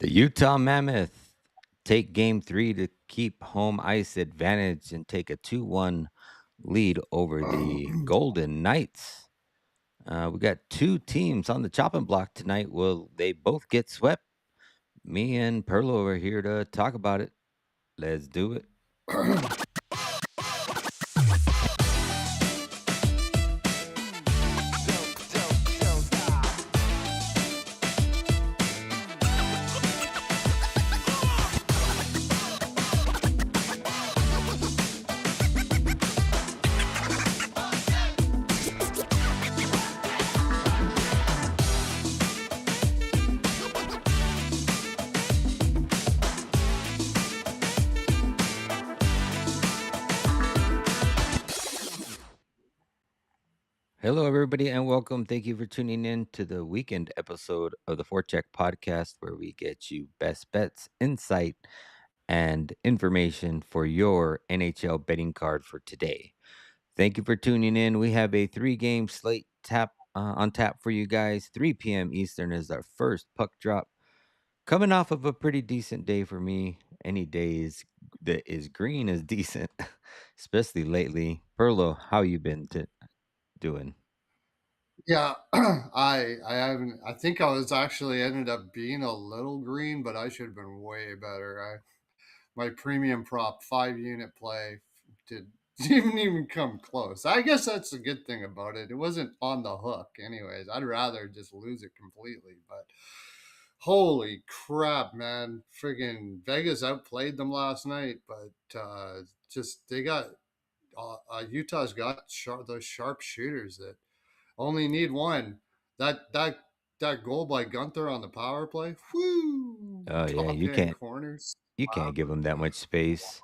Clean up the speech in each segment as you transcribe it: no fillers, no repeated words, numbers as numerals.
The Utah Mammoth take game 3 to keep home ice advantage and take a 2-1 lead over the Golden Knights. We got two teams on the chopping block tonight. Will they both get swept? Me and Perlo are here to talk about it. Let's do it. Hello, everybody, and welcome. Thank you for tuning in to the weekend episode of the Forecheck podcast, where we get you best bets, insight, and information for your NHL betting card for today. Thank you for tuning in. We have a 3-game slate on tap for you guys. 3 p.m. Eastern is our first puck drop. Coming off of a pretty decent day for me. Any day that is green is decent, especially lately. Perlo, how you been doing? Yeah, I haven't. I think I was actually ended up being a little green, but I should have been way better. My premium prop 5 unit play did didn't even come close. I guess that's the good thing about it. It wasn't on the hook, anyways. I'd rather just lose it completely. But holy crap, man! Friggin' Vegas outplayed them last night, but just they got Utah's got those sharp shooters that only need one. That goal by Gunther on the power play. Whoo! Oh yeah, Top you hand can't corners. you can't give him that much space.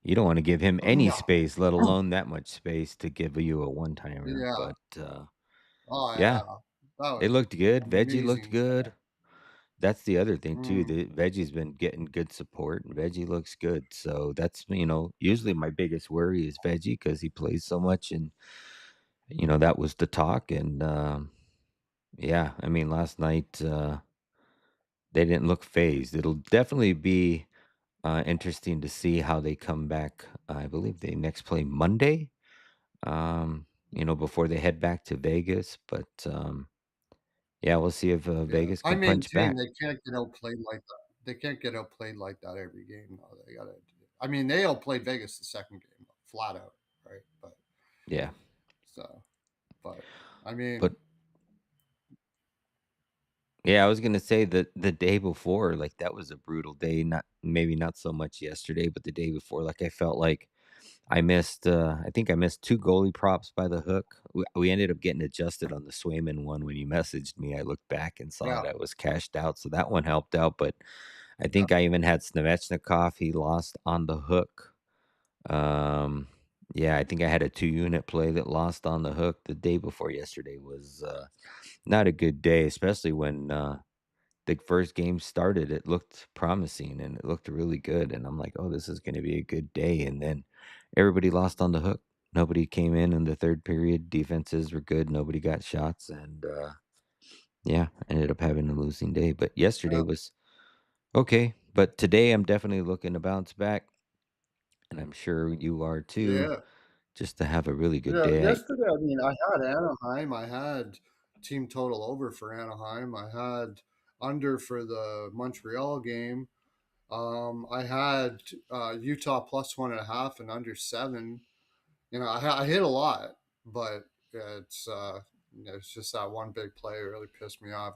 You don't want to give him any space, let alone that much space to give you a one-timer. Yeah. But Oh yeah, yeah. That they was looked good. Veggie looked amazing. good. That's the other thing too. Mm, The Veggie's been getting good support, and Veggie looks good. So that's usually my biggest worry is Veggie because he plays so much, and that was the talk. And yeah, I mean last night they didn't look phased. It'll definitely be interesting to see how they come back. I believe they next play Monday. Before they head back to Vegas. But yeah, we'll see if yeah. Vegas I can maintain punch back. they can't get outplayed like that. They can't get outplayed like that every game. No, they gotta. I mean, they outplayed Vegas the second game, flat out, right? But Yeah, so, but I mean, but yeah, I was gonna say that the day before, like that was a brutal day. Not maybe not so much yesterday, but the day before, like I felt like I missed. I think I missed two goalie props by the hook. We ended up getting adjusted on the Swayman one when you messaged me. I looked back and saw yeah, that was cashed out, so that one helped out. But I yeah, think I even had Snevechnikov. He lost on the hook. Um, yeah, I think I had a 2 unit play that lost on the hook. The day before yesterday was not a good day, especially when the first game started. It looked promising and it looked really good. And I'm like, oh, this is going to be a good day. And then everybody lost on the hook. Nobody came in the third period. Defenses were good. Nobody got shots. And yeah, ended up having a losing day. But yesterday yeah. was okay. But today I'm definitely looking to bounce back. And I'm sure you are too, Yeah. just to have a really good Yeah, day. yesterday, I mean, I had Anaheim. I had team total over for Anaheim. I had under for the Montreal game. I had Utah plus 1.5 and under 7. I hit a lot, but it's just that one big play really pissed me off.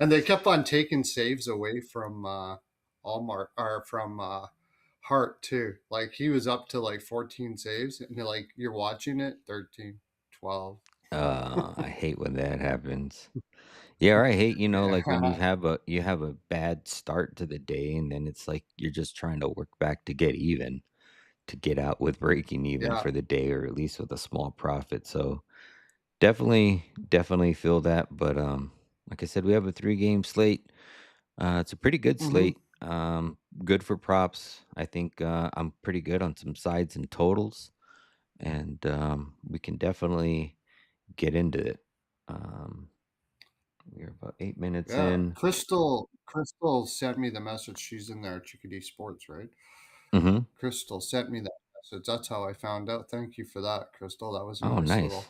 And they kept on taking saves away from Allmark or from Hart too. Like he was up to like 14 saves, and you're watching it 13, 12. I hate when that happens. Yeah, or I hate, Yeah, like when you have a bad start to the day and then it's like you're just trying to work back to get even, to get out with breaking even yeah. for the day or at least with a small profit. So definitely feel that. But like I said, we have a 3-game slate. It's a pretty good Hmm. slate. Good for props. I think I'm pretty good on some sides and totals. And we can definitely get into it. Um We're about 8 minutes Yeah, in. Crystal sent me the message. She's in there, Chickadee Sports, right? Hmm. Crystal sent me that message. That's how I found out. Thank you for that, Crystal. That was a Oh, nice nice. little.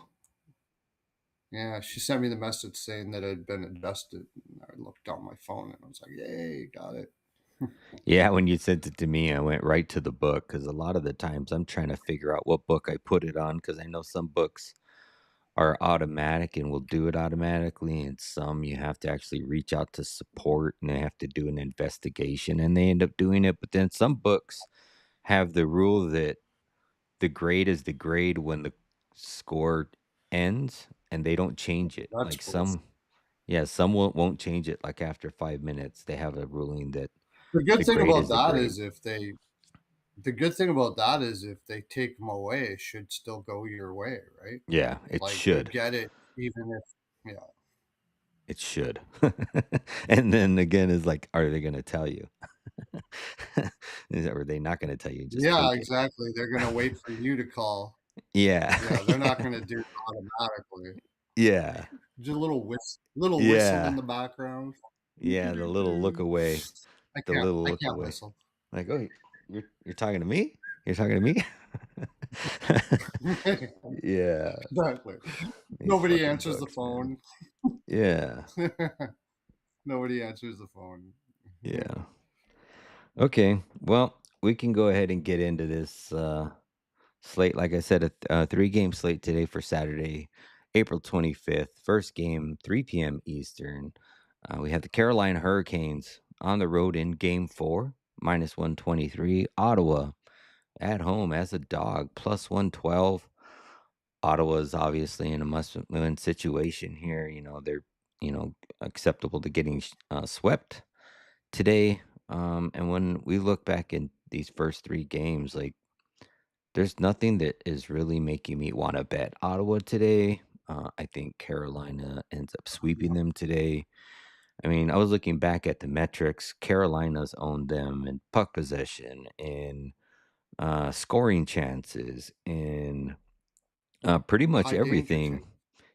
Yeah, she sent me the message saying that it had been adjusted. And I looked on my phone and I was like, "Yay, got it." Yeah, when you sent it to me, I went right to the book because a lot of the times I'm trying to figure out what book I put it on because I know some books are automatic and will do it automatically, and some you have to actually reach out to support and they have to do an investigation and they end up doing it. But then some books have the rule that the grade is the grade when the score ends and they don't change it. That's Like bullshit. some, yeah, some won't change it. Like after 5 minutes, they have a ruling that The good the thing grade about is the that grade. is if they the good thing about that is if they take them away, it should still go your way, right? Yeah, it Like you should. get it even if yeah. It should. And then again, is like, are they gonna tell you? Are they not gonna tell you? Just Yeah, take it. exactly. They're gonna wait for you to call. Yeah. Yeah, they're not gonna do it automatically. Yeah. Just a little whistle in Yeah. the background. Yeah, the little look away. The little I look can't away. whistle. Like, "Oh, you're talking to me? You're talking to me?" Yeah, Exactly. these Nobody fucking answers the books, man. phone. Yeah, Nobody answers the phone. yeah. Okay, well, we can go ahead and get into this, slate. Like I said, a three-game slate today for Saturday, April 25th. First game, 3 p.m. Eastern. We have the Carolina Hurricanes on the road in Game 4, -123. Ottawa at home as a dog, +112. Ottawa's obviously in a must-win situation here. They're, acceptable to getting swept today. And when we look back in these first three games, like there's nothing that is really making me want to bet Ottawa today. I think Carolina ends up sweeping them today. I mean, I was looking back at the metrics. Carolina's owned them in puck possession, in scoring chances, in pretty much High danger everything. chance.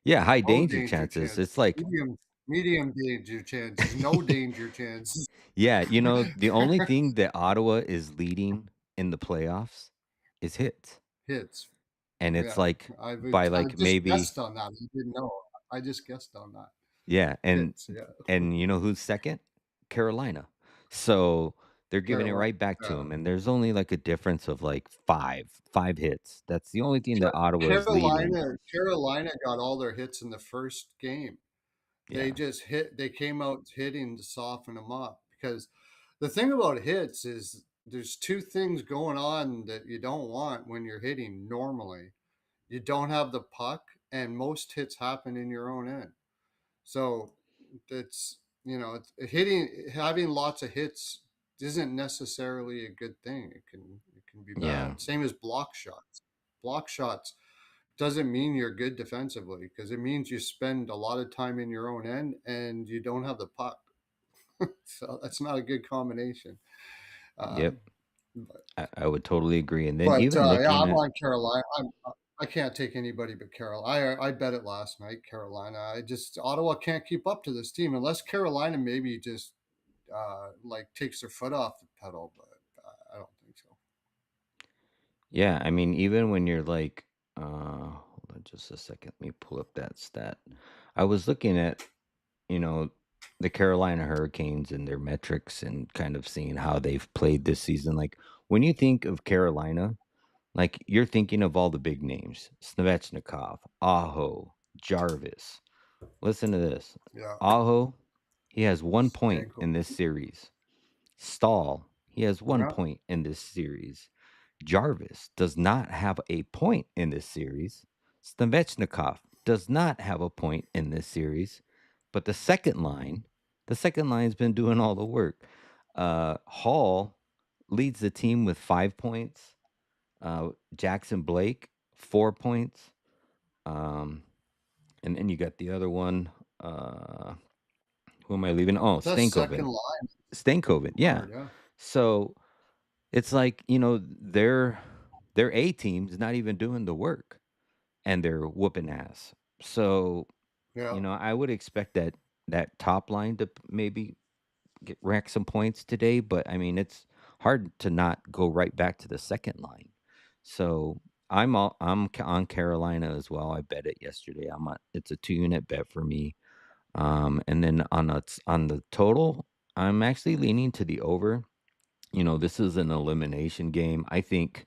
Yeah, high Low danger danger chances. chances. It's like, Medium danger chances. No danger chances. yeah, the only thing that Ottawa is leading in the playoffs is hits. Hits. And it's Yeah. like by I like just maybe, guessed on that. I didn't know. I just guessed on that. yeah, Hits, yeah. and you know who's second? Carolina. So they're giving it Carolina. right back to Yeah. them, and there's only like a difference of like five hits. That's the only thing that Ottawa is leading. Carolina got all their hits in the first game. They Yeah, just they came out hitting to soften them up because the thing about hits is there's two things going on that you don't want when you're hitting normally. You don't have the puck, and most hits happen in your own end. So it's hitting having lots of hits isn't necessarily a good thing. It can be yeah, bad. Same as block shots. Block shots doesn't mean you're good defensively because it means you spend a lot of time in your own end and you don't have the puck. So that's not a good combination. Uh, yep. but I would totally agree. And then even yeah, looking I'm at, on Carolina. I can't take anybody but Carolina. I bet it last night, Carolina. I just Ottawa can't keep up to this team unless Carolina maybe just like takes their foot off the pedal. But I don't think so. yeah, I mean, even when you're like, hold on just a second, let me pull up that stat. I was looking at, you know, the Carolina Hurricanes and their metrics and kind of seeing how they've played this season. Like when you think of Carolina, like you're thinking of all the big names: Svechnikov, Aho, Jarvis. Listen to this: Yeah, Aho, he has 1 point Stanko. in this series. Stahl, he has one Yeah, point in this series. Jarvis does not have a point in this series. Svechnikov does not have a point in this series. But the second line's been doing all the work. Hall leads the team with 5 points. Jackson Blake, 4 points. Um, and then you got the other one. Uh, who am I leaving? Oh, that second Stankoven. line Stankoven, yeah. hard. Yeah, So it's like, their A team's not even doing the work and they're whooping ass. So, yeah. I would expect that, that top line to maybe get rack some points today, but I mean, it's hard to not go right back to the second line. So on Carolina as well. I bet it yesterday. It's a 2 unit bet for me. And then on the total, I'm actually leaning to the over. This is an elimination game. I think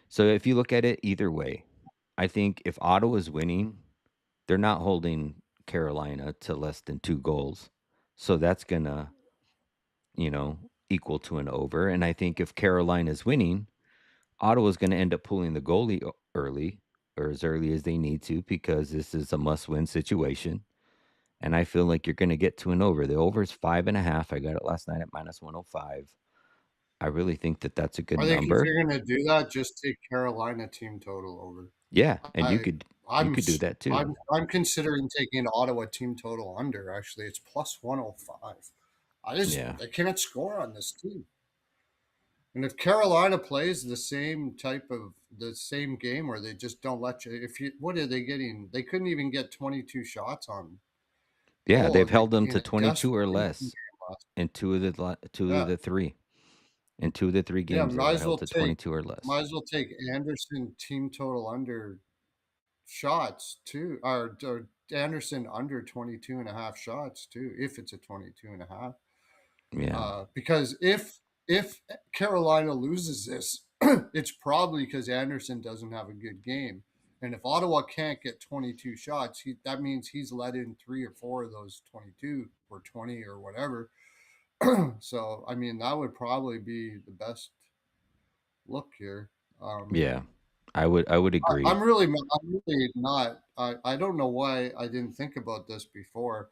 so. If you look at it either way, I think if Ottawa's winning, they're not holding Carolina to less than 2 goals. So that's gonna equal to an over. And I think if Carolina's winning, Ottawa's going to end up pulling the goalie early or as early as they need to because this is a must win situation. And I feel like you're going to get to an over. The over is 5.5. I got it last night at minus 105. I really think that that's a good I think if number. you're gonna do that, just take Carolina team total over. Yeah, and you I could you I'm could do s that too. I'm considering taking Ottawa team total under, actually, it's plus 105. Yeah. They cannot score on this team. And if Carolina plays the same game where they just don't let you if you what are they getting? They couldn't even get 22 shots on Yeah, goal they've in held them in to a 22 or desperation game less last. in two of Yeah, the three. In two of the three yeah, games they were held to 22 or less. might as well take Anderson team total under shots too, or Anderson under 22 and a half shots too, if it's a 22 and a half. Yeah. Because if Carolina loses this, it's probably because Anderson doesn't have a good game. And if Ottawa can't get 22 shots, that means he's let in 3 or 4 of those 22 or 20 or whatever. So, I mean, that would probably be the best look here. Um, Yeah. I would agree. I'm really not. I don't know why I didn't think about this before.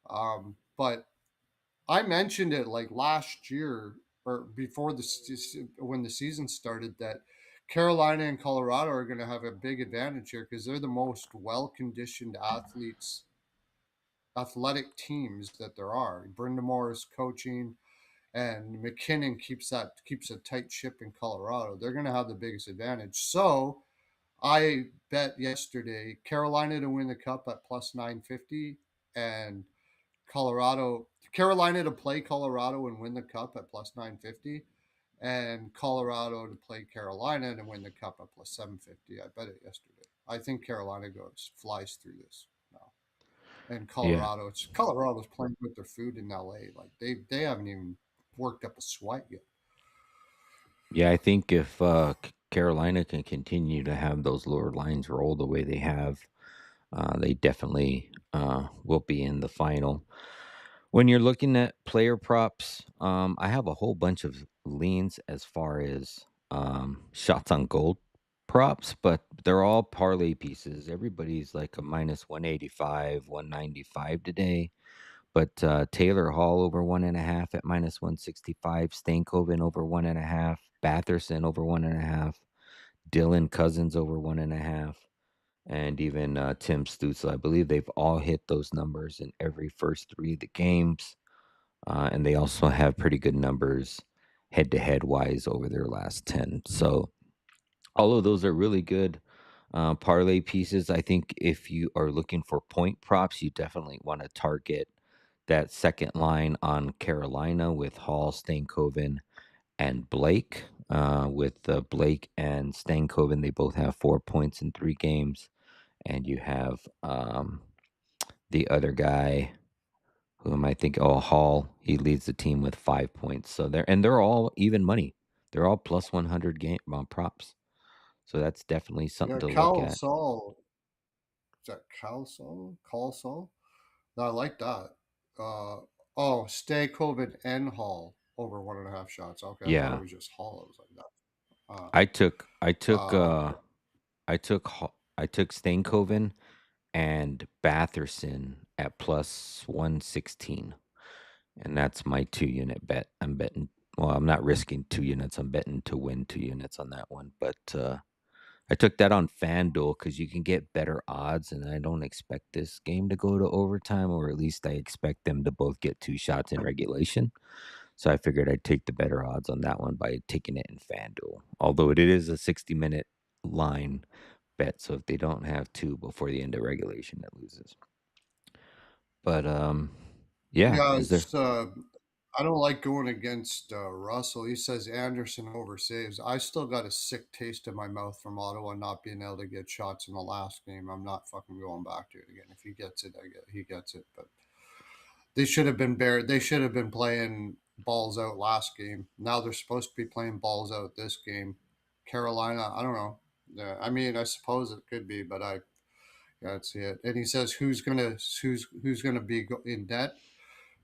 But I mentioned it like last year or before when the season started that Carolina and Colorado are going to have a big advantage here because they're the most well-conditioned athletic teams that there are. Brindamore is coaching, and McKinnon keeps a tight ship in Colorado. They're going to have the biggest advantage. So I bet yesterday Carolina to win the cup at plus 950 and Carolina to play Colorado and win the cup at plus 950 and Colorado to play Carolina and win the cup at plus 750. I bet it yesterday. I think Carolina flies through this now. And Yeah. Colorado's playing with their food in LA. Like they haven't even worked up a sweat yet. Yeah, I think if Carolina can continue to have those lower lines roll the way they have, they definitely will be in the final. When you're looking at player props, I have a whole bunch of leans as far as shots on goal props, but they're all parlay pieces. Everybody's like a minus 185, 195 today. But Taylor Hall over 1.5 at minus 165, Stankoven over 1.5, Batherson over 1.5, Dylan Cousins over 1.5, and even Tim Stutzel. I believe they've all hit those numbers in every first three of the games. And they also have pretty good numbers head to head wise over their last 10. So all of those are really good parlay pieces. I think if you are looking for point props, you definitely want to target that second line on Carolina with Hall, Stankoven, and Blake. With Blake and Stankoven, they both have 4 points in 3 games. And you have the other guy, who am I thinking? Oh, Hall. He leads the team with 5 points. So they're all even money. They're all plus 100 game props. So that's definitely something Yeah, to look at. Is that Cal Sol? No, I like that. Uh, oh, Stay COVID and Hall over 1.5 shots. Okay, I thought it Yeah, was just Hall. It was like that. I took I took Uh, I took Stankoven and Batherson at plus 116, and that's my 2 unit bet. I'm betting. Well, I'm not risking 2 units. I'm betting to win 2 units on that one. But I took that on FanDuel because you can get better odds, and I don't expect this game to go to overtime, or at least I expect them to both get 2 shots in regulation. So I figured I'd take the better odds on that one by taking it in FanDuel. Although it is a 60-minute line bet, so if they don't have two before the end of regulation, it loses. But yeah, Yeah, is there? it's I don't like going against Russell. He says Anderson oversaves. I still got a sick taste in my mouth from Ottawa not being able to get shots in the last game. I'm not fucking going back to it again. If he gets it, he gets it. But they should have been bare. They should have been playing balls out last game. Now they're supposed to be playing balls out this game. Carolina, I don't know. Yeah, I mean, I suppose it could be, but I can't see it. And he says who's gonna be in debt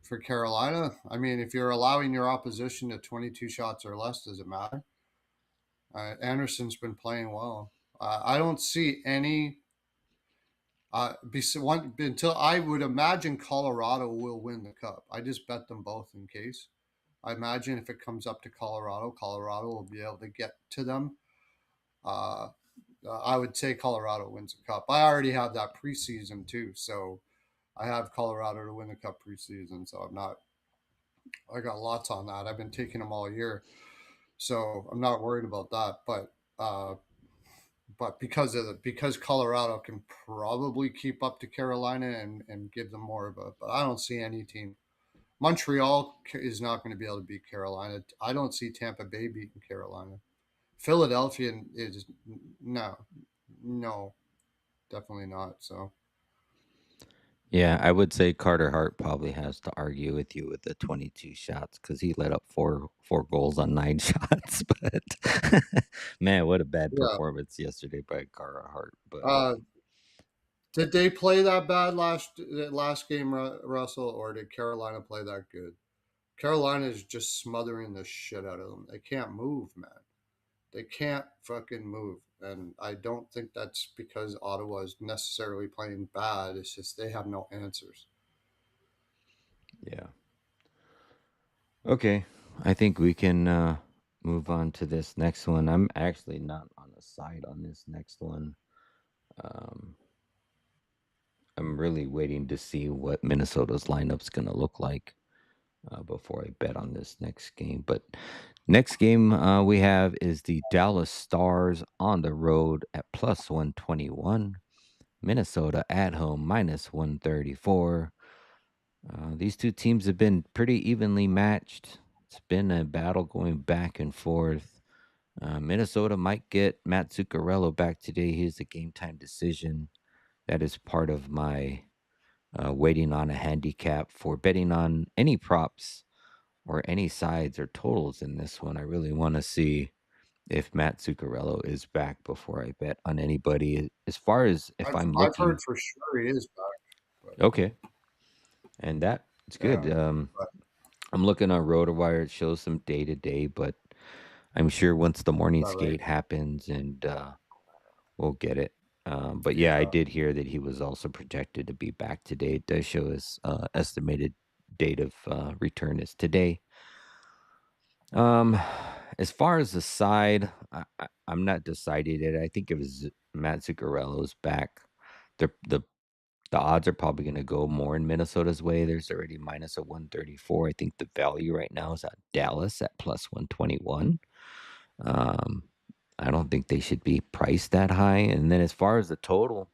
for Carolina. I mean, if you're allowing your opposition to 22 shots or less, does it matter? Anderson's been playing well. I don't see any. Until I would imagine Colorado will win the cup. I just bet them both in case. I imagine if it comes up to Colorado, Colorado will be able to get to them. Uh, I would say Colorado wins the cup. I already have that preseason too, so I have Colorado to win the cup preseason. So I'm not. I got lots on that. I've been taking them all year, so I'm not worried about that. But because Colorado can probably keep up to Carolina and give them more of a. But I don't see any team. Montreal is not going to be able to beat Carolina. I don't see Tampa Bay beating Carolina. Philadelphia is no, no, definitely not. So Yeah, I would say Carter Hart probably has to argue with you with the 22 shots because he let up four goals on 9 shots. But man, what a bad yeah, performance yesterday by Carter Hart. But uh, did they play that bad last game, Russell, or did Carolina play that good? Carolina is just smothering the shit out of them. They can't move, man. They can't fucking move. And I don't think that's because Ottawa is necessarily playing bad. It's just they have no answers. yeah, okay, I think we can move on to this next one. I'm actually not on the side on this next one. Um, I'm really waiting to see what Minnesota's lineup's going to look like before I bet on this next game. But next game we have is the Dallas Stars on the road at plus 121. Minnesota at home minus 134. These two teams have been pretty evenly matched. It's been a battle going back and forth. Minnesota might get Matt Zuccarello back today. Here's a game time decision. That is part of my waiting on a handicap for betting on any props or any sides or totals in this one. I really want to see if Matt Zuccarello is back before I bet on anybody. As far as if I'm I've heard looking, for sure he is back, but okay, and that it's yeah, good. but I'm looking on RotoWire. It shows some day to day, but I'm sure once the morning that right? skate happens and we'll get it. But yeah, I Yeah, did hear that he was also projected to be back today. It does show his estimated date of return is today. Um, as far as the side, I'm not decided yet. I think if Matt Zuccarello's back, the the odds are probably going to go more in Minnesota's way. There's already minus a 134. I think the value right now is at Dallas at plus 121. Um, I don't think they should be priced that high. And then as far as the total,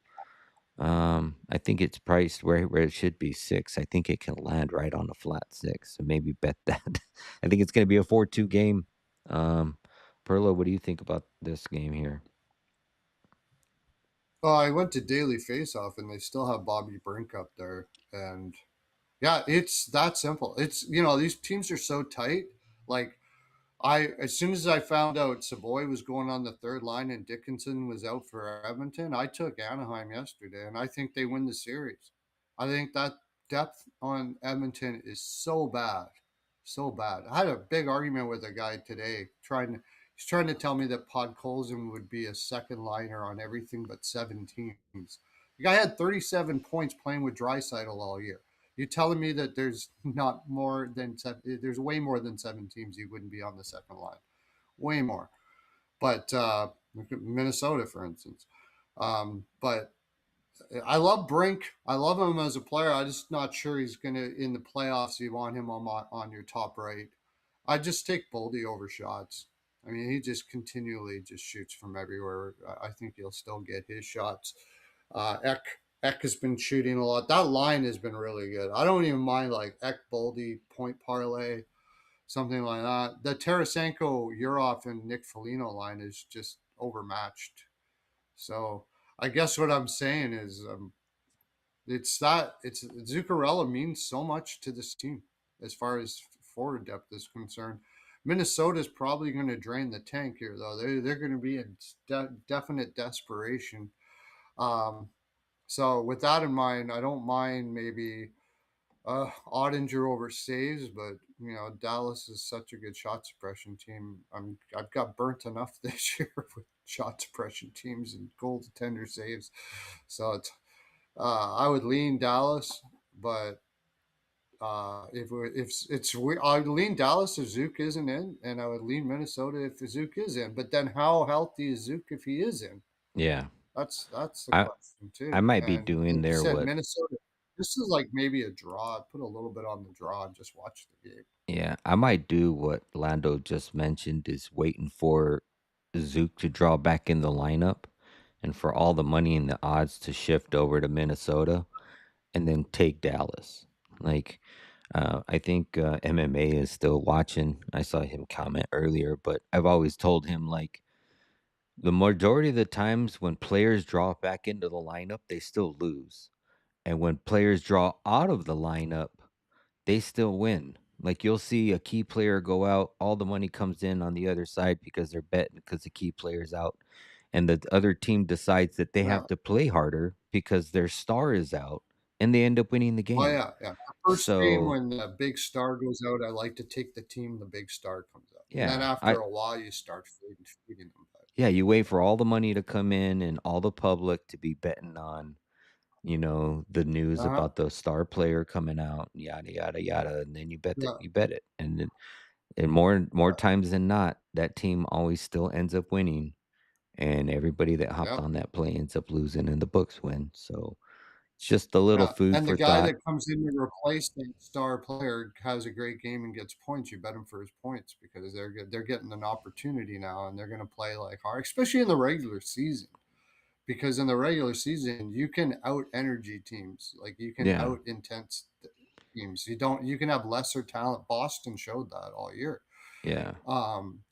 I think it's priced where it should be 6. I think it can land right on a flat 6. So maybe bet that. I think it's going to be a 4-2 game. Um, Perlo, what do you think about this game here? well, I went to Daily Faceoff and they still have Bobby Brink up there, and yeah, it's that simple. It's these teams are so tight. Like I as soon as I found out Savoy was going on the third line and Dickinson was out for Edmonton, I took Anaheim yesterday, and I think they win the series. I think that depth on Edmonton is so bad, so bad. I had a big argument with a guy today he's trying to tell me that Podkolzin would be a second liner on everything but 7 teams. The guy had 37 points playing with Draisaitl all year. You're telling me that there's not more than there's way more than 7 teams he wouldn't be on the second line, way more. But Minnesota, for instance. But I love Brink. I love him as a player. I'm just not sure he's gonna in the playoffs. You want him on your top right. I just take Boldy over shots. I mean, he just continually just shoots from everywhere. I think he'll still get his shots. Eck Eck has been shooting a lot. That line has been really good. I don't even mind like Eck Boldy point parlay, something like that. The Tarasenko, Urov, and Nick Foligno line is just overmatched. So I guess what I'm saying is it's Zuccarello means so much to this team as far as forward depth is concerned. Minnesota's probably going to drain the tank here, though. They're going to be in definite desperation. Um, so with that in mind, I don't mind maybe Ottinger over Saves, but Dallas is such a good shot suppression team. I've got burnt enough this year with shot suppression teams and goaltender saves, so I would lean Dallas, but if it's I would lean Dallas if Zook isn't in, and I would lean Minnesota if Zook is in. But then, how healthy is Zook if he is in? Yeah. That's the I question I too. might be And doing like you there said, what Minnesota. This is like maybe a draw. Put a little bit on the draw and just watch the game. yeah, I might do what Lando just mentioned is waiting for Zook to draw back in the lineup and for all the money and the odds to shift over to Minnesota and then take Dallas. Like, I think MMA is still watching. I saw him comment earlier, but I've always told him like the majority of the times when players draw back into the lineup, they still lose. And when players draw out of the lineup, they still win. Like you'll see a key player go out, all the money comes in on the other side because they're betting because the key player's out. And the other team decides that they Yeah. have to play harder because their star is out and they end up winning the Oh game. yeah, yeah. The first game So, when the big star goes out, I like to take the team the big star comes out, and then yeah, after a while, you start feeding them. But you wait for all the money to come in and all the public to be betting on, the news uh huh. about the star player coming out, yada yada yada, and then Yeah, you bet it. And more times than not, that team always still ends up winning, and everybody that hopped yeah. on that play ends up losing, and the books win. So it's just a little Yeah, food and the for guy thought. that comes in to replace that star player has a great game and gets points. You bet him for his points because they're getting an opportunity now, and they're going to play like hard, especially in the regular season. Because in the regular season, you can out energy teams, like you can Yeah, out intense teams. You can have lesser talent. Boston showed that all year. yeah,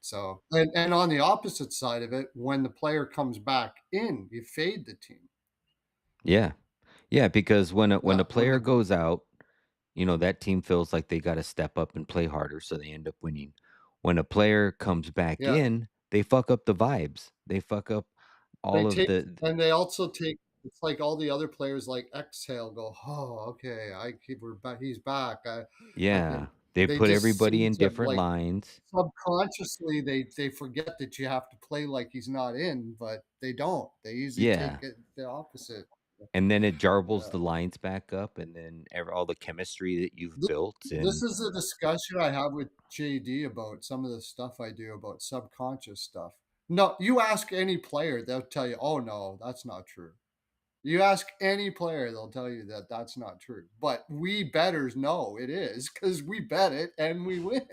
So and on the opposite side of it, when the player comes back in, you fade the team. yeah, yeah. Because when Yeah, a player goes out, that team feels like they got to step up and play harder, so they end up winning. When a player comes back yeah, in, they fuck up the vibes. They fuck up they all of take the and they also take it's like all the other players like exhale, go, "Oh, okay, I keep we're back he's back. I yeah. can." They They put just everybody seem in to different like lines. subconsciously they forget that you have to play like he's not in, but they don't. They usually take Yeah. it the opposite. And then it jarbles Yeah. the lines back up, and then all the chemistry that you've This built this and is a discussion I have with JD about some of the stuff I do about subconscious stuff. No, you ask any player, they'll tell you, "Oh no, that's not true." You ask any player, they'll tell you that that's not true. But we betters know it is because we bet it and we win.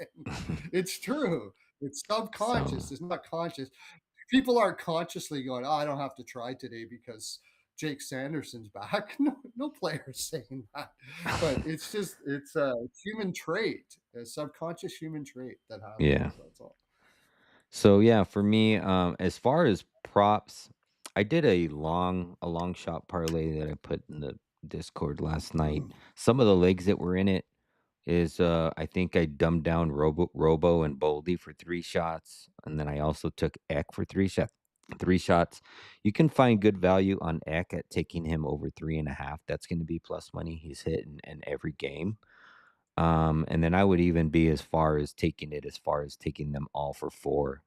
It's true. It's so subconscious. It's not conscious. People aren't consciously going, "Oh, I don't have to try today because Jake Sanderson's back." No, no player is saying that. But it's a human trait, a subconscious human trait that yeah. happens. That's all. So, yeah, for me, as far as props, I did a long shot parlay that I put in the Discord last night. Mm. Some of the legs that were in it is, I think I dumbed down Robo and Boldy for 3 shots, and then I also took Eck for 3 shots. You can find good value on Eck at taking him over 3.5. That's gonna be plus money. He's hitting in every game. And then I would even be as far as taking them all for 4.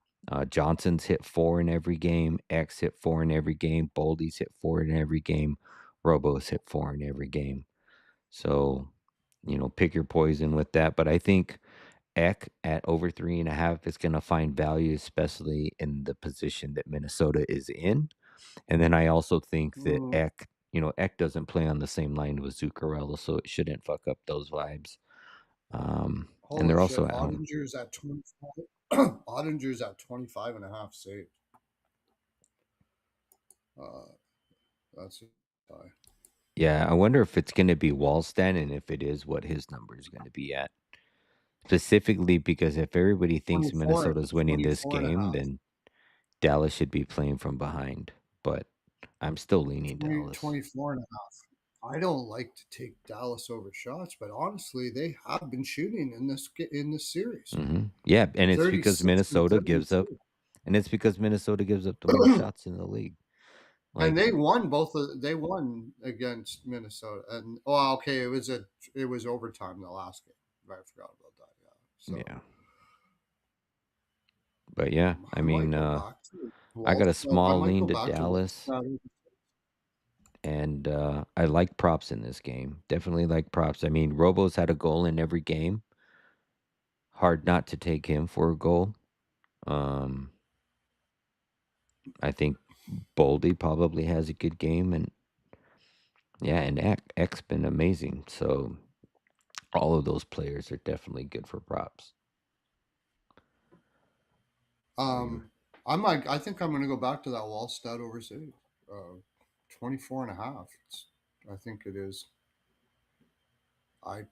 Johnson's hit 4 in every game, X hit 4 in every game, Boldy's hit 4 in every game, Robo's hit 4 in every game. So, pick your poison with that. But I think Eck at over 3.5 is going to find value, especially in the position that Minnesota is in. And then I also think that Mm. Eck doesn't play on the same line with Zuccarello, so it shouldn't fuck up those vibes. And Holy they're shit. also at home. Ottinger's at 25. Ottinger's at 25 and a half saved. Uh, that's high. Yeah, I wonder if it's gonna be Wallstan, and if it is, what his number is gonna be at. Specifically because if everybody thinks 24, Minnesota's winning this 24 and a game, half. then Dallas should be playing from behind, but I'm still leaning 20, Dallas. 24 and a half. I don't like to take Dallas over shots, but honestly, they have been shooting in this series. Yeah, and it's because 36 and Minnesota gives up 32. the most shots in the league. And Like, they won they won against Minnesota. And oh, okay, it was overtime the last game. I forgot about that. Yeah. So yeah. But yeah, I I might mean, go back to I got a I small might lean go to back to Dallas, Wallstad. and I like props in this game. Definitely like props. I mean, Robo's had a goal in every game. Hard not to take him for a goal. Um, I think Boldy probably has a good game, and yeah, and X been amazing. So all of those players are definitely good for props. So yeah. Um, I think I'm going to go back to that Wallstad overseas. 24 and a half. I think it is. I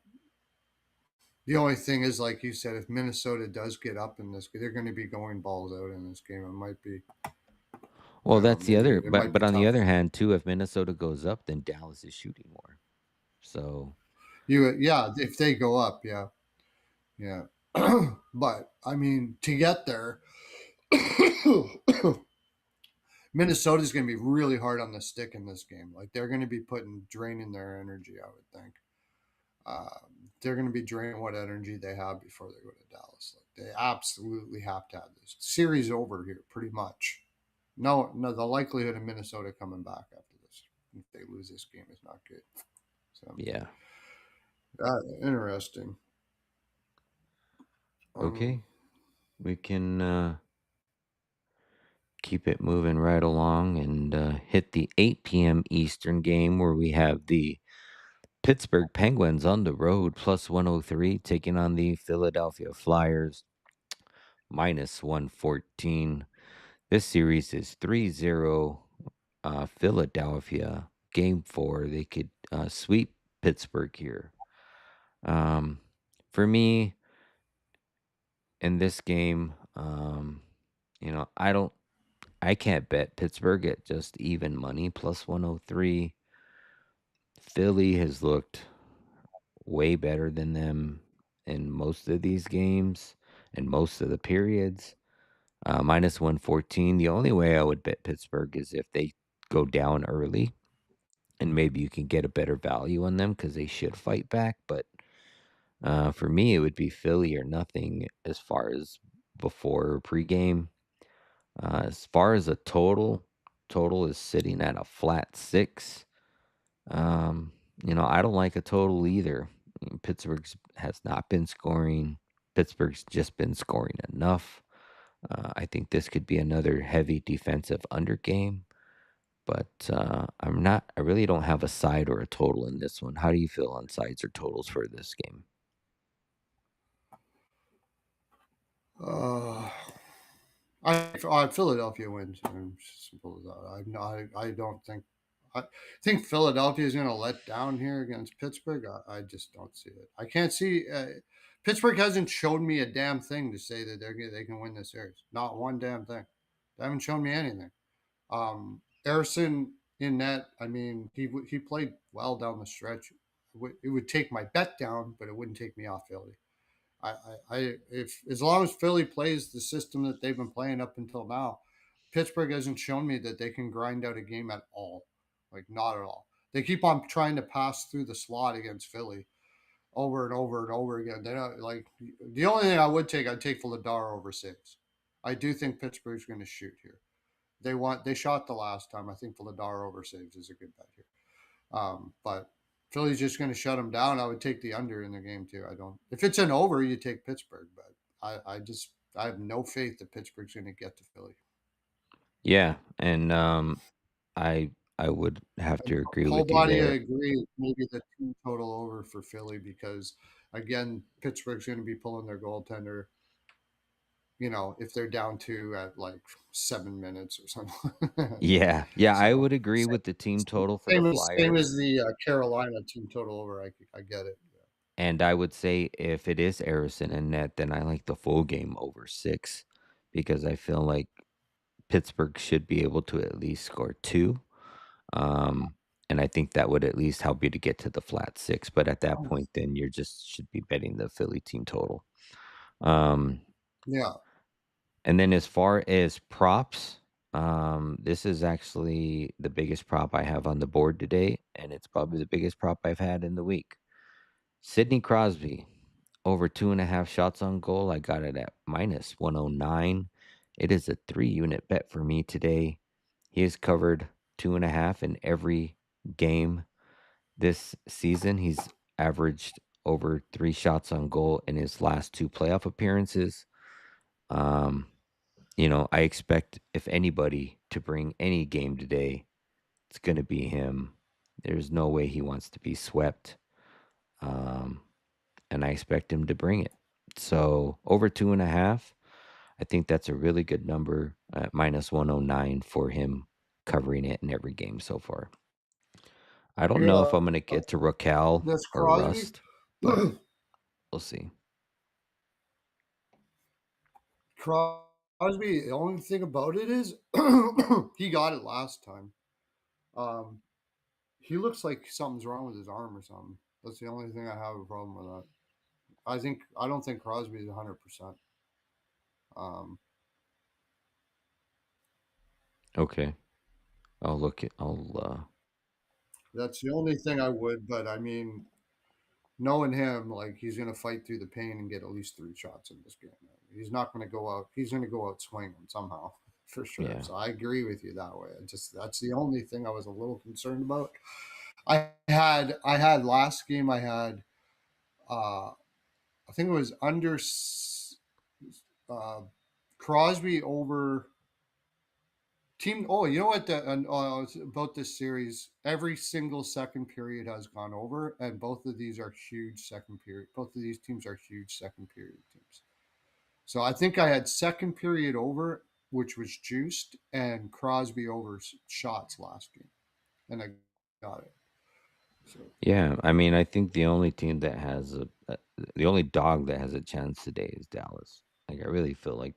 The only thing is, like you said, if Minnesota does get up in this, they're going to be going balls out in this game. It might be, Well, that's the maybe other, it might be but on the tough. other hand, too, if Minnesota goes up, then Dallas is shooting more. So Yeah, if they go up, yeah, yeah. But I mean, to get there, Minnesota's going to be really hard on the stick in this game. Like they're going to be draining their energy. I would think they're going to be draining what energy they have before they go to Dallas. Like they absolutely have to have this series over here, pretty much. No, no, the likelihood of Minnesota coming back after this, if they lose this game, is not good. So yeah. interesting. Um, Okay. We can keep it moving right along and hit the 8 p.m. Eastern game where we have the Pittsburgh Penguins on the road plus 103 taking on the Philadelphia Flyers minus 114. This series is 3-0 Philadelphia. Game 4, they could sweep Pittsburgh here. Um, for me, in this game, I can't bet Pittsburgh at just even money plus 103. Philly has looked way better than them in most of these games and most of the periods. Minus 114. The only way I would bet Pittsburgh is if they go down early, and maybe you can get a better value on them because they should fight back. But for me, it would be Philly or nothing as far as before pregame. As far as a total is sitting at a flat 6. Um, I don't like a total either. Pittsburgh's has not been scoring. Pittsburgh's just been scoring enough. I think this could be another heavy defensive under game, but I'm not. I really don't have a side or a total in this one. How do you feel on sides or totals for this game? uh, Philadelphia wins. Simple as that. I don't think. I think Philadelphia is going to let down here against Pittsburgh. I just don't see it. I can't see. Pittsburgh hasn't showed me a damn thing to say that they can win this series. Not one damn thing. They haven't shown me anything. Harrison in net. I mean, he played well down the stretch. It would take my bet down, but it wouldn't take me off Philly. If as long as Philly plays the system that they've been playing up until now, Pittsburgh hasn't shown me that they can grind out a game at all. Like not at all. They keep on trying to pass through the slot against Philly over and over and over again. They don't like the only thing I'd take Vladar over saves. I do think Pittsburgh's going to shoot here. They shot the last time. I think Vladar over saves is a good bet here. But Philly's just going to shut them down. I would take the under in the game too. I don't. If it's an over, you take Pittsburgh. But I have no faith that Pittsburgh's going to get to Philly. Yeah, and I would have And to agree whole with you body there. agree. Maybe the two total over for Philly because again, Pittsburgh's going to be pulling their goaltender. if they're down two at like 7 minutes or something. Yeah, yeah, I So would agree with the team total for the same Flyers, as the Carolina team total over. I get it. and I would say if it is Harrison and net, then I like the full game over 6 because I feel like Pittsburgh should be able to at least score 2. Um, and I think that would at least help you to get to the flat 6, but at that Oh, point, then you're just should be betting the Philly team total. Um, yeah. and then as far as props, this is actually the biggest prop I have on the board today, and it's probably the biggest prop I've had in the week. Sidney Crosby, over 2.5 shots on goal. I got it at minus 109. It is a 3 unit bet for me today. He has covered 2.5 in every game this season. He's averaged over 3 shots on goal in his last 2 playoff appearances. Um, I expect if anybody to bring any game today, it's going to be him. There's no way he wants to be swept. Um, and I expect him to bring it. So over 2.5, I think that's a really good number at minus 109 for him covering it in every game so far. I don't know if Yeah. I'm going to get to Raquel That's or Crosby. Rust, but we'll see. Crosby, the only thing about it is he got it last time. Um, he looks like something's wrong with his arm or something. That's the only thing I have a problem with that. I don't think Crosby is 100%. Um, Okay. I'll look it. that's the only thing I would. But I mean, knowing him, like he's going to fight through the pain and get at least 3 shots in this game. He's not going to go out. He's going to go out swinging somehow for sure. Yeah. So I agree with you that way. That's the only thing I was a little concerned about. I had last game. I had I think it was under uh, Crosby over team. Oh, you know what? About this series, every single second period has gone over, and both of these are huge second period. Both of these teams are huge second period teams. So I think I had second period over, which was juiced, and Crosby over shots last game, and I got it. So Yeah. I mean, I think the only team that has the only dog that has a chance today is Dallas. Like, I really feel like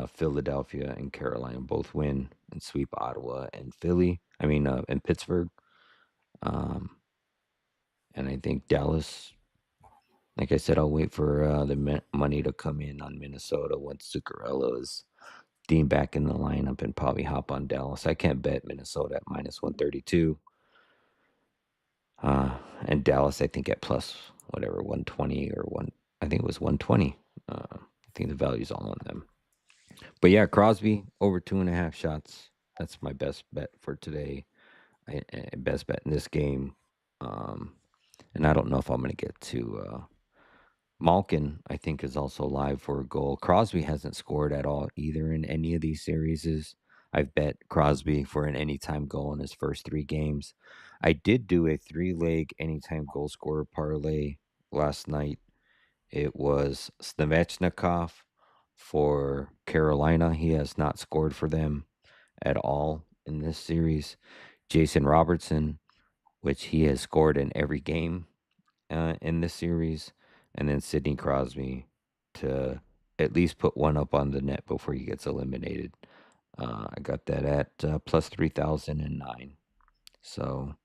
Philadelphia and Carolina both win and sweep Ottawa and Philly. And Pittsburgh. Um, and I think Dallas, like I said, I'll wait for the money to come in on Minnesota once Zuccarello is deemed back in the lineup and probably hop on Dallas. I can't bet Minnesota at minus 132. And Dallas, I think at plus whatever 120 or one. I think it was 120. I think the value's all on them. But yeah, Crosby over 2.5 shots. That's my best bet for today. Best bet in this game. Um, and I don't know if I'm going to get to Malkin. I think is also live for a goal. Crosby hasn't scored at all either in any of these series. I've bet Crosby for an anytime goal in his first 3 games. I did do a 3-leg anytime goal scorer parlay last night. It was Svechnikov for Carolina. He has not scored for them at all in this series. Jason Robertson, which he has scored in every game in this series, and then Sidney Crosby to at least put one up on the net before he gets eliminated. I got that at plus 3,009. So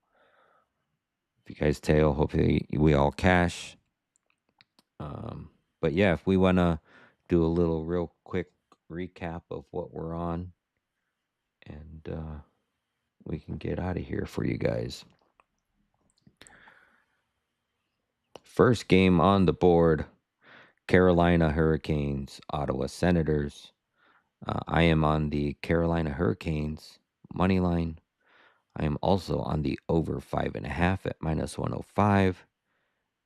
if you guys tail, hopefully we all cash. Um, but yeah, if we want to do a little real quick recap of what we're on, and we can get out of here for you guys. First game on the board: Carolina Hurricanes, Ottawa Senators. I am on the Carolina Hurricanes money line. I am also on the over 5.5 at minus 105.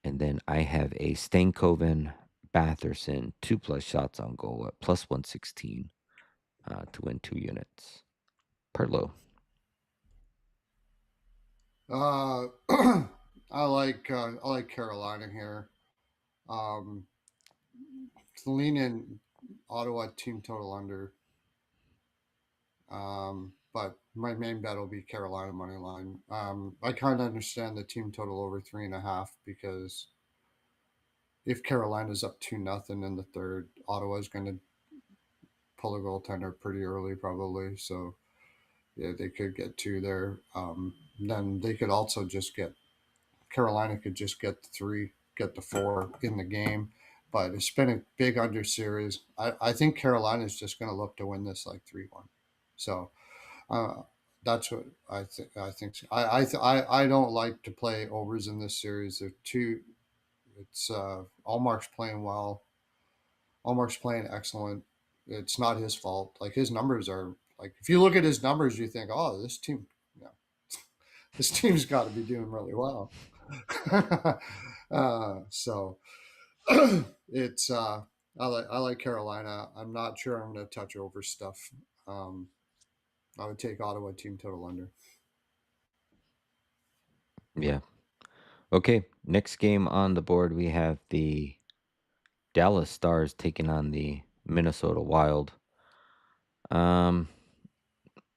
And then I have a Stankoven Batherson 2+ shots on goal at plus 116 to win 2 units. Perlow. uh, I like Carolina here. Um, lean in Ottawa team total under. But my main bet will be Carolina money line. I kind of understand the team total over 3.5 because if Carolina's up 2-0 in the third, Ottawa's going to pull a goaltender pretty early probably. So yeah, they could get two there. Then they could also just get Carolina could just get the three, get the four in the game. But it's been a big under series. I think Carolina's just going to look to win this like 3-1. So uh, that's what I think. I think so. I don't like to play overs in this series. They're too. It's Allmark's playing well. Allmark's playing excellent. It's not his fault. Like his numbers are like if you look at his numbers, you think, oh, this team, yeah, this team's got to be doing really well. So it's I like Carolina. I'm not sure I'm going to touch over stuff. Um, I would take Ottawa team total under. Yeah. Okay. Next game on the board, we have the Dallas Stars taking on the Minnesota Wild. Um,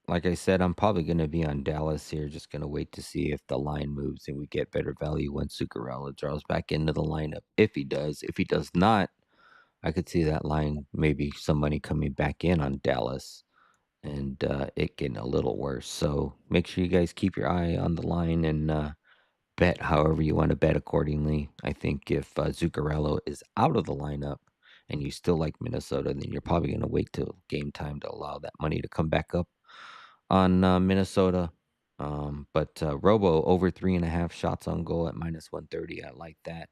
like I said, I'm probably going to be on Dallas here. Just going to wait to see if the line moves and we get better value when Zuccarello draws back into the lineup. If he does not, I could see that line maybe some money coming back in on Dallas and it getting a little worse. So make sure you guys keep your eye on the line and bet however you want to bet accordingly. I think if Zuccarello is out of the lineup and you still like Minnesota, then you're probably going to wait till game time to allow that money to come back up on Minnesota. But Robo over 3.5 shots on goal at -130. I like that.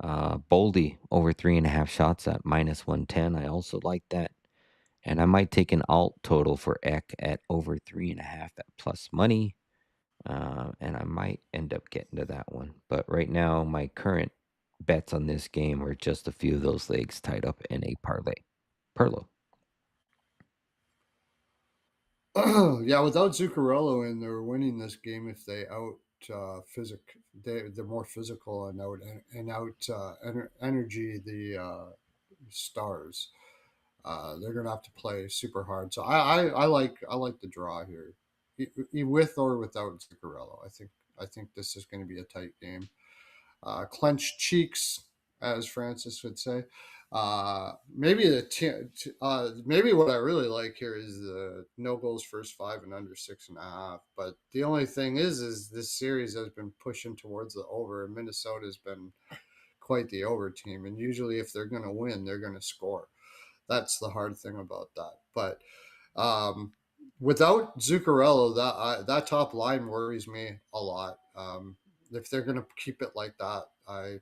Boldy over 3.5 shots at -110. I also like that. And I might take an alt total for Eck at over 3.5 at plus money. And I might end up getting to that one. But right now, my current bets on this game are just a few of those legs tied up in a parlay. Perlo. Yeah, without Zuccarello in, they're winning this game if they out they're more physical and energy the Stars. They're gonna have to play super hard. So I like the draw here, with or without Zuccarello. I think this is going to be a tight game. Clenched cheeks, as Francis would say. Maybe what I really like here is the no goals first five and under 6.5. But the only thing is this series has been pushing towards the over, and Minnesota's been quite the over team. And usually, if they're going to win, they're going to score. That's the hard thing about that. But um, without Zuccarello, that top line worries me a lot. If they're going to keep it like that, I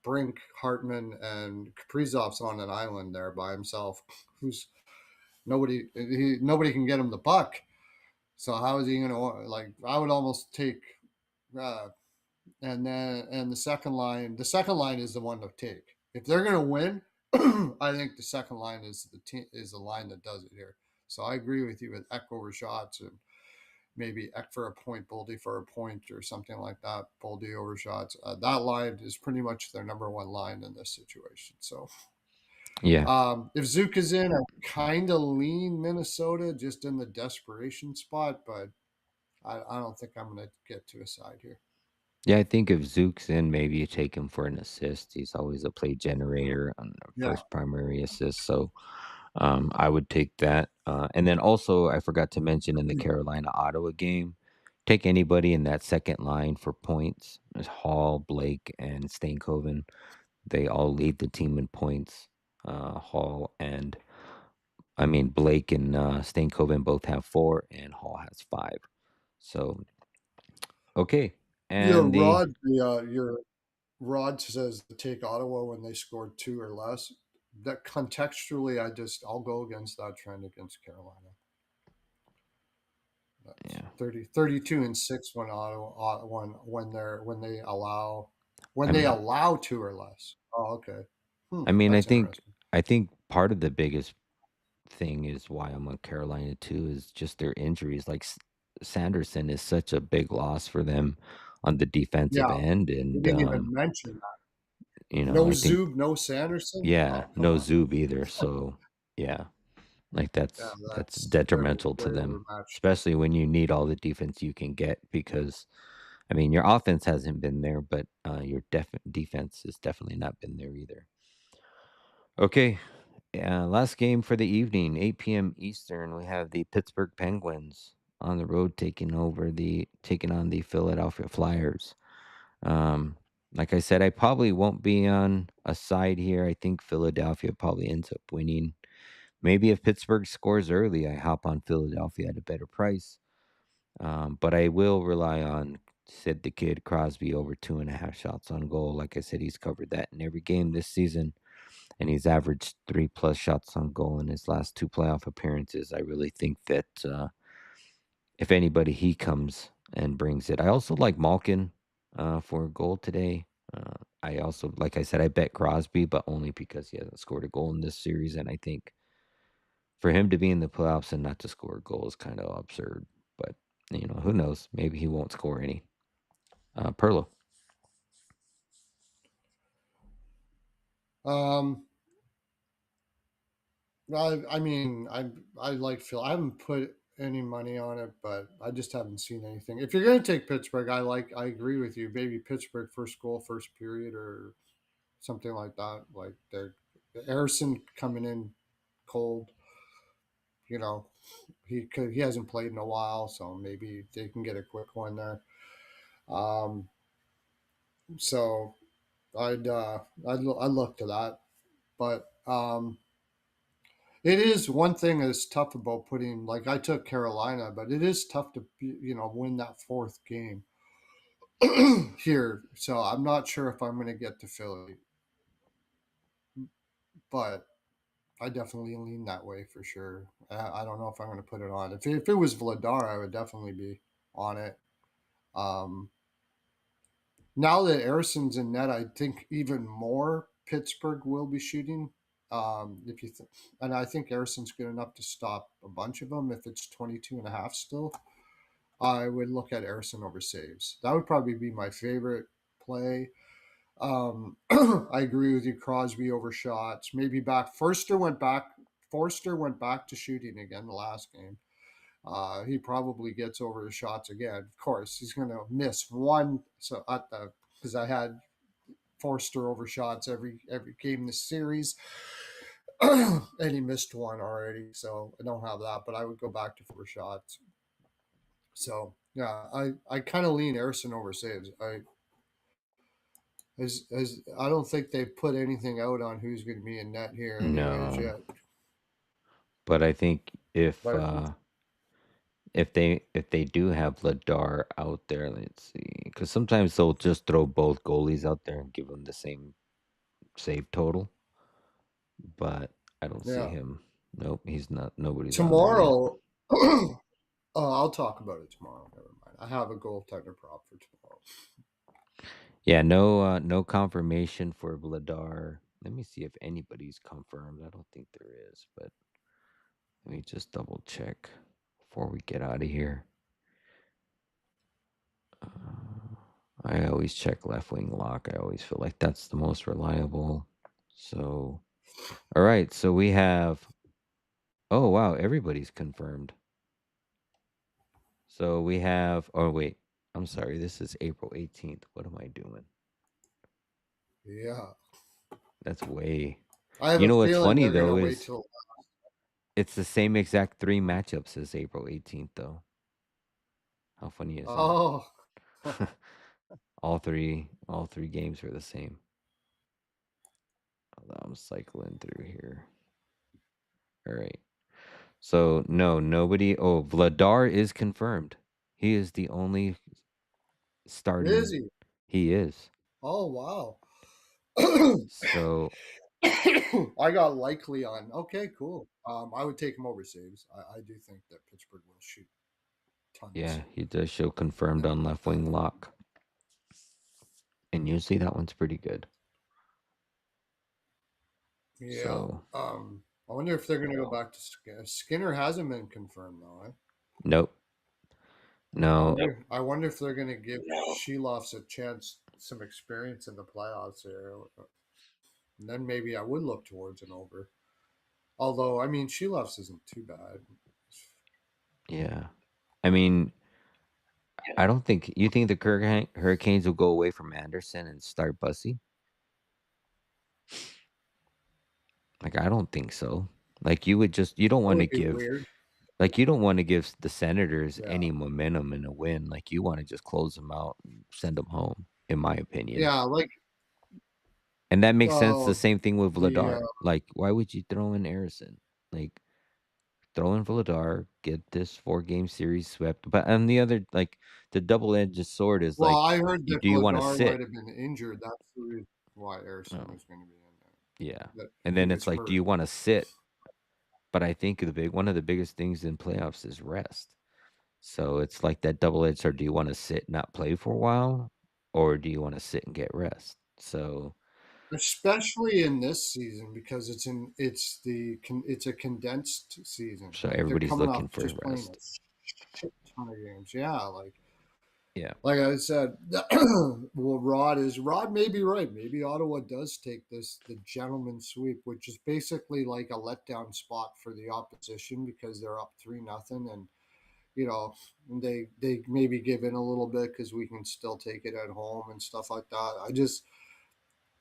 Brink, Hartman, and Kaprizov's on an island there by himself. Who's nobody can get him the puck. So how is he going to like? I would almost take, uh, and the second line is the one to take if they're going to win. I think the second line is the line that does it here. So I agree with you with Eck over shots and maybe Eck for a point, Boldy for a point, or something like that. Boldy over shots. That line is pretty much their number one line in this situation. So Yeah. if Zook is in, I kind of lean Minnesota just in the desperation spot, but I don't think I'm going to get to a side here. Yeah, I think if Zook's in, maybe you take him for an assist. He's always a play generator on the Yeah. first primary assist. So I would take that. And then also, I forgot to mention in the Carolina Ottawa game, take anybody in that second line for points. There's Hall, Blake, and Stainkoven. They all lead the team in points. Hall and I mean Blake and Stainkoven both have 4, and Hall has 5. So okay, Your and the rod, your Rod says to take Ottawa when they scored two or less. That contextually, I'll go against that trend against Carolina. That's yeah, 32-6 when Ottawa when I they mean, allow two or less. Oh, okay. I mean, I That's think interesting. I think part of the biggest thing is why I'm on Carolina too is just their injuries. Like Sanderson is such a big loss for them on the defensive Yeah, end, we and didn't even mention that. No I think, Zub, no Sanderson? yeah, Oh, come no on. Zub either. So yeah, like Yeah, that's that's very, detrimental to very them, overmatched. especially when you need all the defense you can get because I mean your offense hasn't been there, but your defense has definitely not been there either. Okay, last game for the evening, 8 p.m. Eastern. We have the Pittsburgh Penguins on the road taking on the Philadelphia Flyers. Um, like I said, I probably won't be on a side here. I think Philadelphia probably ends up winning. Maybe if Pittsburgh scores early, I hop on Philadelphia at a better price. But I will rely on Sid the Kid Crosby over 2.5 shots on goal. Like I said, he's covered that in every game this season, and he's averaged 3+ shots on goal in his last two playoff appearances. I really think that if anybody, he comes and brings it. I also like Malkin for a goal today. I also, like I said, I bet Crosby, but only because he hasn't scored a goal in this series, and I think for him to be in the playoffs and not to score a goal is kind of absurd. But who knows? Maybe he won't score any. Perlo. Um, I mean, I like Phil. I haven't put any money on it, but I just haven't seen anything. If you're going to take Pittsburgh, I agree with you. Maybe Pittsburgh first goal, first period, or something like that. Like they're Harrison coming in cold. You know, he hasn't played in a while, so maybe they can get a quick one there. Um, so I'd look to that, but it is one thing that's tough about putting, like I took Carolina, but it is tough to win that fourth game here. So I'm not sure if I'm going to get to Philly, but I definitely lean that way for sure. I don't know if I'm going to put it on. If it was Vladar, I would definitely be on it. Um, Now that Harrison's in net, I think even more Pittsburgh will be shooting. If you and I think Harrison's good enough to stop a bunch of them. If it's 22 and a half still, I would look at Harrison over saves. That would probably be my favorite play. I agree with you. Crosby over shots. Maybe back. Forster went back. Forster went back to shooting again the last game. He probably gets over his shots again. Of course, he's going to miss one. So at the because I had Forster over shots every game this series, and he missed one already. So I don't have that, but I would go back to over shots. So yeah, I kind of lean Harrison over saves. I don't think they put anything out on who's going to be in net here, anyways. No, Yet, but I think if but if they do have Ladar out there, let's see, because sometimes they'll just throw both goalies out there and give them the same save total, but I don't see yeah, him. Nope, he's not. Nobody's on there yet. tomorrow. I'll talk about it tomorrow. Never mind. I have a goaltender prop for tomorrow. Yeah, no confirmation for Vladar. Let me see if anybody's confirmed. I don't think there is, but let me just double check before we get out of here. I always check left wing lock. I always feel like that's the most reliable. So, all right. So we have. Oh wow, everybody's confirmed. So we have. Oh wait, I'm sorry. This is April 18th. What am I doing? Yeah, That's way. I have You a know what's feeling funny they're going though to wait is till. it's the same exact three matchups as April 18th though. How funny is that? Oh, all three games were the same. Hold on, I'm cycling through here. All right. So no, nobody. Oh, Vladar is confirmed. He is the only is starting. he? He is. Oh, wow. So I got likely on. Okay, cool. I would take him over saves. I do think that Pittsburgh will shoot tons. yeah, he does show confirmed on left wing lock, and usually that one's pretty good. Yeah. So I wonder if they're going to go back to Skinner. Skinner hasn't been confirmed though. Eh? nope, I no. wonder. I wonder if they're going to give Sheloffs a chance some experience in the playoffs here. And then maybe I would look towards an over. Although, I mean, Sheloff's isn't too bad. Yeah. I mean, I don't think you think the Hurricanes will go away from Anderson and start Bussy. Like I don't think so. Like you don't That want to would be give weird. like you don't want to give the Senators Yeah. any momentum in a win. Like you want to just close them out and send them home, in my opinion. Yeah, like And that makes sense. The uh, same thing with the Vladar. Like, why would you throw in Harrison? Like, throw in Vladar, get this 4 game series swept. But on the other, like, the double edged sword is well, like, I heard that do you want to Vladar might sit? have been injured. That's the reason why Harrison Oh, was going to be in yeah. there. That And he then was it's like, do hurt. you want to sit? But I think one of the biggest things in playoffs is rest. So it's like that double edged sword. Do you want to sit, not play for a while, or do you want to sit and get rest? So, Especially in this season because it's a condensed season. so Like they're everybody's coming looking off for just playing rest. a shit ton of games. Yeah, Yeah. like I said, well, Rod may be right. Maybe Ottawa does take the gentleman sweep, which is basically like a letdown spot for the opposition because they're up 3-0, and you know they maybe give in a little bit because we can still take it at home and stuff like that.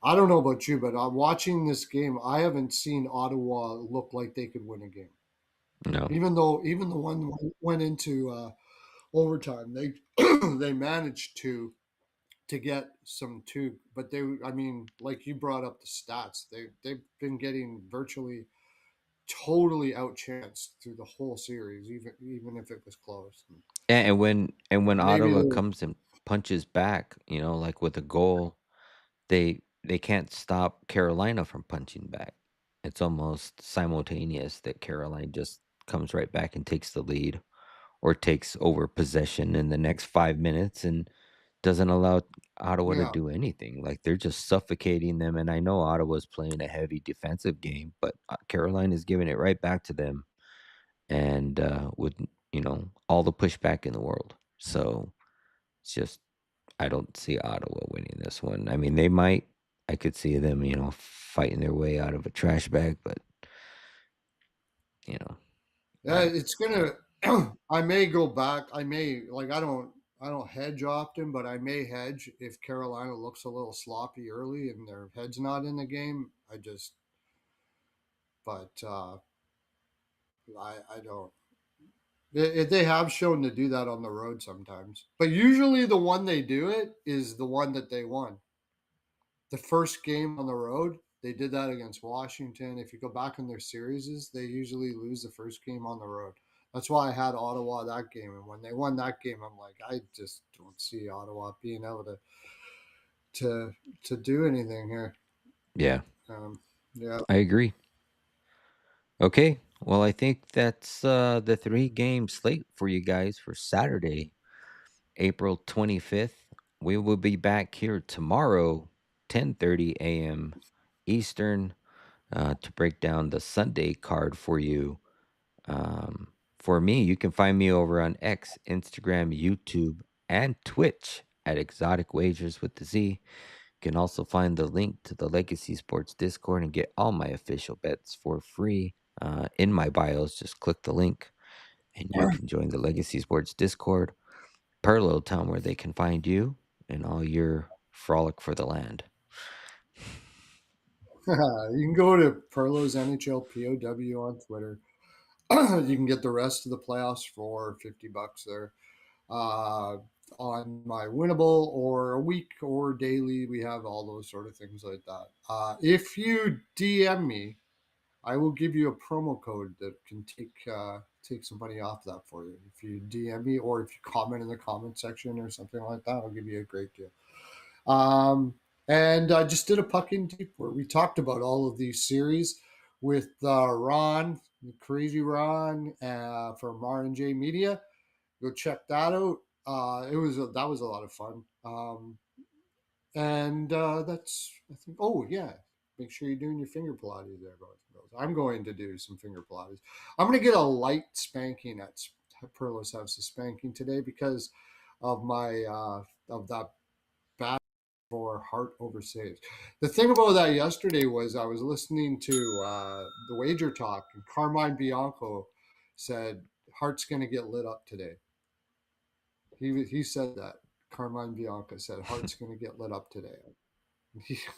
I don't know about you, but I'm watching this game. I haven't seen Ottawa look like they could win a game, No. even the one went into overtime. They they managed to get some two, but they, I mean, like you brought up the stats, they've been getting virtually totally outchanced through the whole series, even if it was close. And when Maybe Ottawa they, comes and punches back, like with a goal, they can't stop Carolina from punching back. It's almost simultaneous that Carolina just comes right back and takes the lead or takes over possession in the next 5 minutes and doesn't allow Ottawa to yeah, do anything. Like they're just suffocating them. And I know Ottawa's playing a heavy defensive game, but Carolina is giving it right back to them and with all the pushback in the world. So it's just I don't see Ottawa winning this one. I mean, they might. I could see them, fighting their way out of a trash bag, but you know, yeah, I it's gonna. I may go back. I may like I don't hedge often, but I may hedge if Carolina looks a little sloppy early and their head's not in the game. But I don't. They have shown to do that on the road sometimes, but usually the one they do it is the one that they won. The first game on the road, they did that against Washington. If you go back in their series, they usually lose the first game on the road. That's why I had Ottawa that game, and when they won that game, I'm like, I just don't see Ottawa being able to to do anything here. yeah, Um, yeah, I agree. Okay, well, I think that's the 3 game slate for you guys for Saturday, April 25th. We will be back here tomorrow, 10:30 a.m. Eastern, to break down the Sunday card for you. For me, you can find me over on X, Instagram, YouTube, and Twitch at Exotic Wagers with the Z. You can also find the link to the Legacy Sports Discord and get all my official bets for free in my bios. Just click the link and you can join the Legacy Sports Discord, parallel town where they can find you and all your frolic for the land. you can go to Perlo's NHL POW on Twitter. You can get the rest of the playoffs for $50 there. uh, on my winnable or a week or daily. We have all those sort of things like that. If you DM me, I will give you a promo code that can take some money off that for you. If you DM me or if you comment in the comment section or something like that, I'll give you a great deal. Um, and I just did a puck in deep where we talked about all of these series with Ron, crazy Ron from R&J Media. Go check that out. That was a lot of fun. And that's I think. Oh yeah, make sure you're doing your finger Pilates there, both. I'm going to do some finger Pilates. I'm going to get a light spanking at Perlo's House of Spanking today because of my of that bad for Hart over saves. The thing about that yesterday was I was listening to the Wager Talk, and Carmine Bianco said Hart's going to get lit up today. He said that. Carmine Bianca said Hart's going to get lit up today.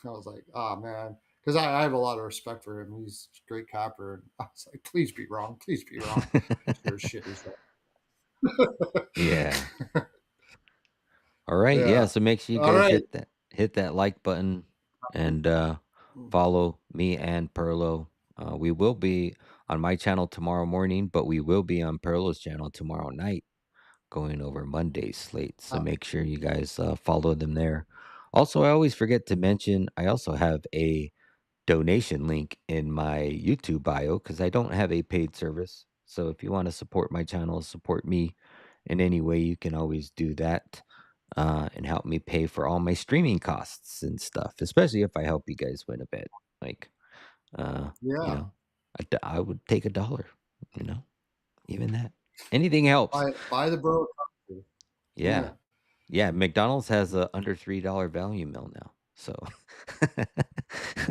I was like, oh man, because I have a lot of respect for him. He's a great capper. And I was like, please be wrong. Please be wrong. Sure as shit he's wrong. Yeah. All right. Yeah. Yeah. So make sure you All guys right. hit that like button and follow me and Perlo. We will be on my channel tomorrow morning, but we will be on Perlo's channel tomorrow night going over Monday's slate. So Uh, make sure you guys follow them there. Also, I always forget to mention I also have a donation link in my YouTube bio because I don't have a paid service. So if you want to support my channel, support me in any way, you can always do that and help me pay for all my streaming costs and stuff, especially if I help you guys win a bet. Like, uh, you yeah. know, I would take $1, you know, even that. Anything helps. Buy the bro. Yeah. Yeah. Yeah, McDonald's has a under $3 value meal now, so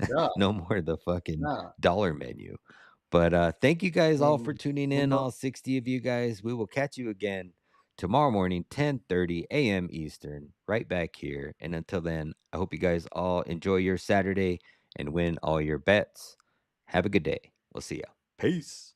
Yeah. no more of the fucking Yeah. dollar menu. But, thank you guys all for And tuning we're in, both. all 60 of you guys. We will catch you again tomorrow morning, 10:30 AM Eastern, right back here, and until then, I hope you guys all enjoy your Saturday and win all your bets. Have a good day. We'll see ya. Peace.